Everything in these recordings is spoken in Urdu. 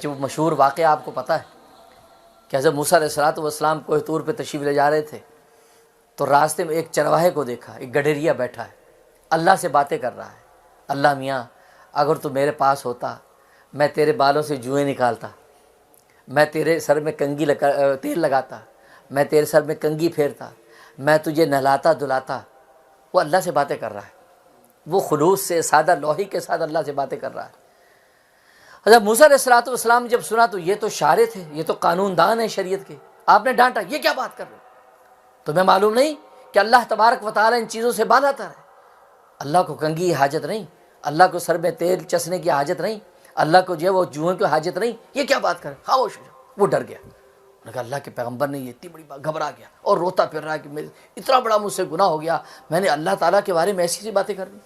وہ مشہور واقعہ آپ کو پتہ ہے کہ حضرت موسیٰ علیہ السلام کوہ طور پہ تشریف لے جا رہے تھے تو راستے میں ایک چرواہے کو دیکھا، ایک گڈریا بیٹھا ہے، اللہ سے باتیں کر رہا ہے۔ اللہ میاں اگر تو میرے پاس ہوتا میں تیرے بالوں سے جوئیں نکالتا، میں تیرے سر میں کنگھی تیل لگاتا، میں تیرے سر میں کنگھی پھیرتا، میں تجھے نہلاتا دھلاتا۔ وہ اللہ سے باتیں کر رہا ہے، وہ خلوص سے سادہ لوحی کے ساتھ اللہ سے باتیں کر رہا ہے۔ حضرت موسیٰ علیہ السلام جب سنا تو یہ تو شارع تھے، یہ تو قانون دان ہیں شریعت کے، آپ نے ڈانٹا، یہ کیا بات کر رہے ہو؟ تمہیں معلوم نہیں کہ اللہ تبارک و تعالیٰ ان چیزوں سے بالا تر ہے؟ اللہ کو کنگھی کی حاجت نہیں، اللہ کو سر میں تیل چسنے کی حاجت نہیں، اللہ کو جو ہے وہ جوئیں کی حاجت نہیں، یہ کیا بات کر رہے؟ خاموش ہو جاؤ۔ وہ ڈر گیا، انہوں نے کہا اللہ کے پیغمبر نے یہ اتنی بڑی بات، گھبرا گیا اور روتا پھر رہا ہے کہ اتنا بڑا مجھ سے گناہ ہو گیا، میں نے اللہ تعالیٰ کے بارے میں ایسی سی باتیں کر دی۔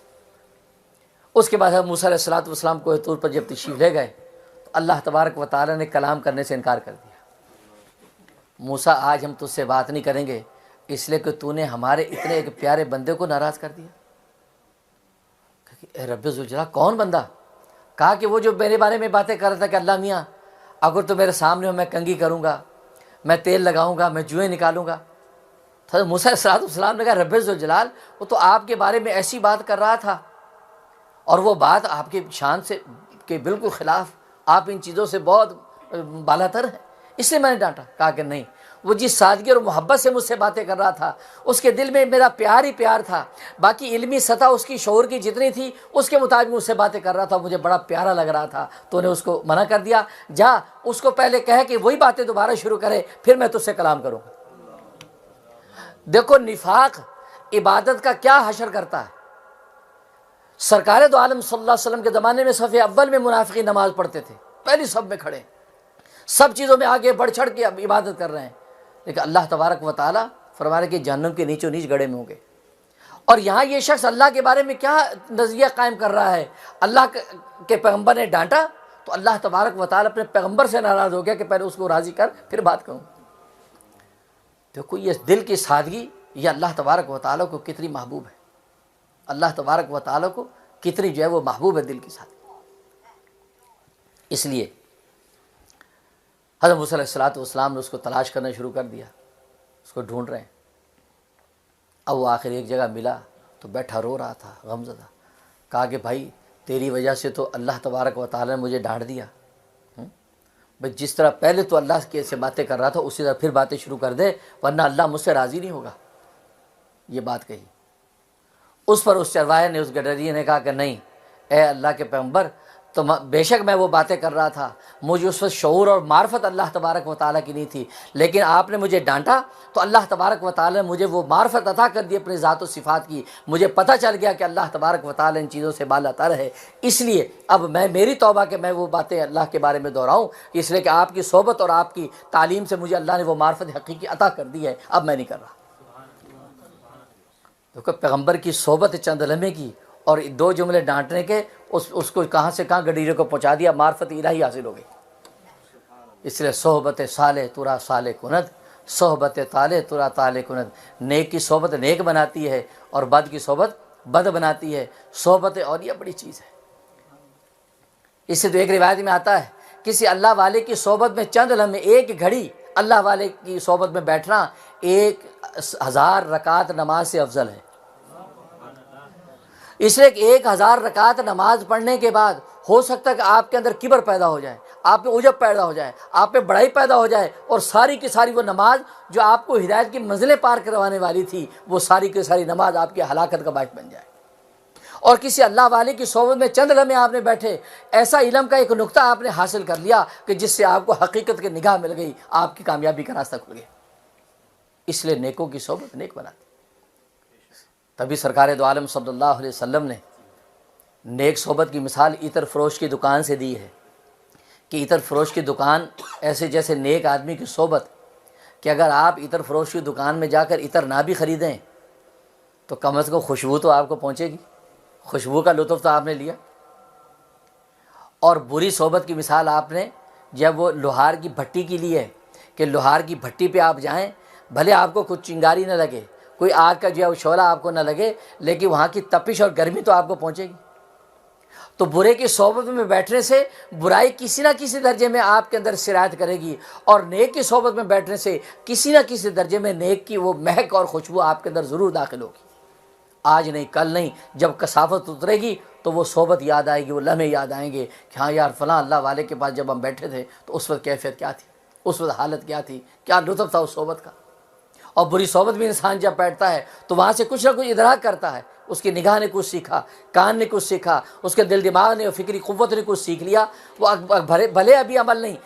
اس کے بعد موسیٰ علیہ السلام کوہ طور پر جب تشریف لے گئے تو اللہ تبارک و تعالیٰ نے کلام کرنے سے انکار کر دیا۔ موسیٰ آج ہم تجھ سے بات نہیں کریں گے اس لیے کہ تو نے ہمارے اتنے ایک پیارے بندے کو ناراض کر دیا۔ اے رب ذوالجلال، کون بندہ؟ کہا کہ وہ جو میرے بارے میں باتیں کر رہا تھا کہ اللہ میاں اگر تو میرے سامنے ہو میں کنگھی کروں گا، میں تیل لگاؤں گا، میں جوئیں نکالوں گا۔ حضرت موسیٰ علیہ السلام نے کہا رب ذوالجلال وہ تو آپ کے بارے میں ایسی بات کر رہا تھا اور وہ بات آپ کی شان سے کے بالکل خلاف، آپ ان چیزوں سے بہت بالا تر ہیں، اس لیے میں نے ڈانٹا۔ کہا کہ نہیں، وہ جس سادگی اور محبت سے مجھ سے باتیں کر رہا تھا اس کے دل میں میرا پیار ہی پیار تھا، باقی علمی سطح اس کی شعور کی جتنی تھی اس کے مطابق مجھ سے باتیں کر رہا تھا، مجھے بڑا پیارا لگ رہا تھا، تو نے اس کو منع کر دیا۔ جا اس کو پہلے کہے کہ وہی باتیں دوبارہ شروع کرے، پھر میں تجھ سے کلام کروں گا۔ دیکھو نفاق عبادت کا کیا حشر کرتا ہے۔ سرکار دو عالم صلی اللہ علیہ وسلم کے زمانے میں صف اول میں منافقین نماز پڑھتے تھے، پہلی صف میں کھڑے، سب چیزوں میں آگے بڑھ چڑھ کے عبادت کر رہے ہیں، لیکن اللہ تبارک و تعالیٰ فرما رہے کہ جہنم کے نیچوں نیچ گڑھے میں ہوں گے۔ اور یہاں یہ شخص اللہ کے بارے میں کیا نظریہ قائم کر رہا ہے؟ اللہ کے پیغمبر نے ڈانٹا تو اللہ تبارک و تعالیٰ اپنے پیغمبر سے ناراض ہو گیا کہ پہلے اس کو راضی کر پھر بات کروں۔ دیکھو یہ دل کی سادگی یہ اللہ تبارک و تعالیٰ کو کتنی محبوب ہے، اللہ تبارک و تعالیٰ کو کتنی جو ہے وہ محبوب ہے دل کی سادگی۔ اس لیے حضرت موسیٰ علیہ السلام نے اس کو تلاش کرنا شروع کر دیا، اس کو ڈھونڈ رہے ہیں۔ اب وہ آخر ایک جگہ ملا تو بیٹھا رو رہا تھا، غمزدہ۔ کہا کہ بھائی تیری وجہ سے تو اللہ تبارک و تعالیٰ نے مجھے ڈانٹ دیا، بھائی جس طرح پہلے تو اللہ کے سے باتیں کر رہا تھا اسی طرح پھر باتیں شروع کر دے ورنہ اللہ مجھ سے راضی نہیں ہوگا۔ یہ بات کہی۔ اس پر اس چرواہے نے، اس گڈریے نے کہا کہ نہیں اے اللہ کے پیغمبر، تو بے شک میں وہ باتیں کر رہا تھا، مجھے اس وقت شعور اور معرفت اللہ تبارک و تعالیٰ کی نہیں تھی، لیکن آپ نے مجھے ڈانٹا تو اللہ تبارک و تعالیٰ نے مجھے وہ معرفت عطا کر دی اپنے ذات و صفات کی، مجھے پتہ چل گیا کہ اللہ تبارک و تعالیٰ ان چیزوں سے بالا تر ہے، اس لیے اب میری توبہ کہ میں وہ باتیں اللہ کے بارے میں دہراؤں، اس لیے کہ آپ کی صحبت اور آپ کی تعلیم سے مجھے اللہ نے وہ معرفت حقیقی عطا کر دی ہے، اب میں نہیں کر رہا۔ دیکھو پیغمبر کی صحبت چند لمحے کی اور دو جملے ڈانٹنے کے اس کو کہاں سے کہاں گڈیرے کو پہنچا دیا، معرفت الہی حاصل ہو گئی۔ اس لیے صحبت صالح ترا صالح کند، صحبت طالح ترا طالح کند۔ نیک کی صحبت نیک بناتی ہے اور بد کی صحبت بد بناتی ہے۔ صحبت اولیاء بڑی چیز ہے۔ اس سے تو ایک روایت میں آتا ہے کسی اللہ والے کی صحبت میں چند لمحے، ایک گھڑی اللہ والے کی صحبت میں بیٹھنا 1000 رکعت نماز سے افضل ہے۔ اس لیے کہ 1000 رکعت نماز پڑھنے کے بعد ہو سکتا ہے کہ آپ کے اندر کبر پیدا ہو جائے، آپ میں عجب پیدا ہو جائے، آپ میں بڑائی پیدا ہو جائے، اور ساری کی ساری وہ نماز جو آپ کو ہدایت کی منزلیں پار کروانے والی تھی وہ ساری کی ساری نماز آپ کی ہلاکت کا باعث بن جائے۔ اور کسی اللہ والے کی صحبت میں چند لمحے آپ نے بیٹھے، ایسا علم کا ایک نقطہ آپ نے حاصل کر لیا کہ جس سے آپ کو حقیقت کی نگاہ مل گئی، آپ کی کامیابی کا راستہ کھل گیا۔ اس لیے نیکوں کی صحبت نیک بناتی۔ تبھی سرکار دو عالم صلی اللہ علیہ وسلم نے نیک صحبت کی مثال عطر فروش کی دکان سے دی ہے کہ عطر فروش کی دکان ایسے جیسے نیک آدمی کی صحبت کہ اگر آپ عطر فروش کی دکان میں جا کر عطر نہ بھی خریدیں تو کم از کم خوشبو تو آپ کو پہنچے گی، خوشبو کا لطف تو آپ نے لیا۔ اور بری صحبت کی مثال آپ نے جب وہ لوہار کی بھٹی کی لی ہے کہ لوہار کی بھٹی پہ آپ جائیں، بھلے آپ کو کچھ چنگاری نہ لگے، کوئی آگ کا جو ہے وہ شعلہ آپ کو نہ لگے، لیکن وہاں کی تپش اور گرمی تو آپ کو پہنچے گی۔ تو برے کی صحبت میں بیٹھنے سے برائی کسی نہ کسی درجے میں آپ کے اندر سرایت کرے گی، اور نیک کی صحبت میں بیٹھنے سے کسی نہ کسی درجے میں نیک کی وہ مہک اور خوشبو آپ کے اندر ضرور داخل ہوگی۔ آج نہیں کل نہیں، جب کثافت اترے گی تو وہ صحبت یاد آئے گی، وہ لمحے یاد آئیں گے کہ ہاں یار فلاں اللہ والے کے پاس جب ہم بیٹھے تھے تو اس وقت کیفیت کیا تھی، اس وقت حالت کیا تھی، کیا لطف تھا اس صحبت کا۔ اور بری صحبت بھی انسان جب بیٹھتا ہے تو وہاں سے کچھ نہ کچھ ادراک کرتا ہے، اس کی نگاہ نے کچھ سیکھا، کان نے کچھ سیکھا، اس کے دل دماغ نے اور فکری قوت نے کچھ سیکھ لیا، وہ بھلے ابھی عمل نہیں